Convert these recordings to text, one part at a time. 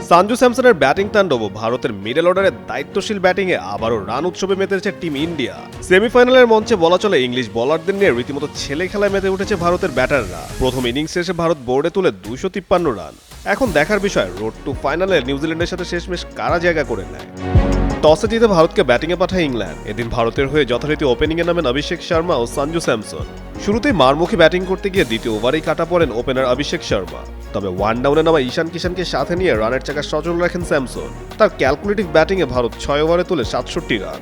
Sanju স্যামসনের batting তাণ্ডব ও ভারতের middle অর্ডারের দায়িত্বশীল ব্যাটিংয়ে আবারও রান উৎসবে মেতেছে টিম ইন্ডিয়া। সেমিফাইনালের মঞ্চে বলা চলে ইংলিশ বোলারদের নিয়ে রীতিমতো ছেলে খেলায় মেতে উঠেছে ভারতের ব্যাটাররা। প্রথম ইনিংস শেষে ভারত বোর্ডে তুলে 253 রান। এখন দেখার বিষয় রোড টু ফাইনালে নিউজিল্যান্ডের সাথে শেষমেশ কারা জায়গা করে নেয়। টসে জিতে ভারতকে ব্যাটিংয়ে পাঠায় ইংল্যান্ড। এদিন ভারতের হয়ে যথারীতি ওপেনিংয়ে নামেন অভিষেক শর্মা ও সঞ্জু স্যামসন। শুরুতেই মারমুখী ব্যাটিং করতে গিয়ে দ্বিতীয় ওভারেই কাটা পড়েন ওপেনার অভিষেক শর্মা। তবে ওয়ান ডাউনে নামা ঈশান কিষানকে সাথে নিয়ে রানের চাকা সচল রাখেন স্যামসন। তার ক্যালকুলেটিভ ব্যাটিংয়ে ভারত 6 ওভারে তুলে 67 রান।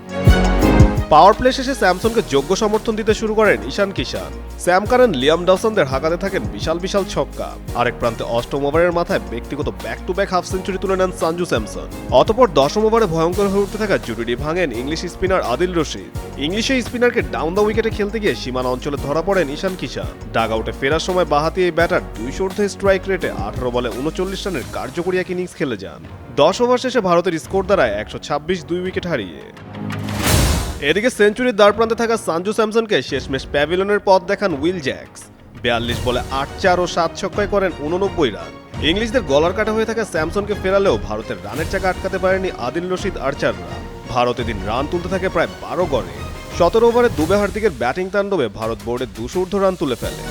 পাওয়ার প্লে শেষে স্যামসনকে যোগ্য সমর্থন দিতে শুরু করেন ঈশান কিষান। স্যাম কারেন, লিয়াম ডসনদের হাঁকাতে থাকেন বিশাল বিশাল ছক্কা। আরেক প্রান্তে অষ্টম ওভারের মাথায় ব্যক্তিগত back to back half century তুলে নেন সঞ্জু স্যামসন। অতঃপর দশম ওভারে ভয়ঙ্কর হয়ে উঠতে থাকা জুটিটি ভাঙেন English spinner Adil Rashid. English এই স্পিনারকে ডাউন দ্য উইকেটে খেলতে গিয়ে সীমানা অঞ্চলে ধরা পড়েন ঈশান কিষান। ডাগ আউটে ফেরার সময় বাঁহাতি এই ব্যাটার 200 ঊর্ধ্বে স্ট্রাইক রেটে 18 বলে 39 রানের কার্যকরী এক ইনিংস খেলে যান। 10 ওভার শেষে ভারতের স্কোর দাঁড়ায় 126, 2 উইকেট হারিয়ে। এদিকে সেঞ্চুরির দ্বারপ্রান্তে থাকা সঞ্জু স্যামসনকে শেষমেশ প্যাভিলিয়নের পথ দেখান উইল জ্যাক্স। 42 বলে 8-4 ও 7 ছক্কায় করেন 89 রান। ইংলিশদের গলার কাটা হয়ে থাকা স্যামসনকে ফেরালেও ভারতের রানের চাকা আটকাতে পারেনি আদিল রশিদ আর্চাররা। ভারত এদিন রান তুলতে থাকে প্রায় 12 গড়ে। 17 ওভারে দুবে হার্দিকের ব্যাটিং তাণ্ডবে ভারত বোর্ডে 200 ঊর্ধ্ব রান তুলে ফেলে।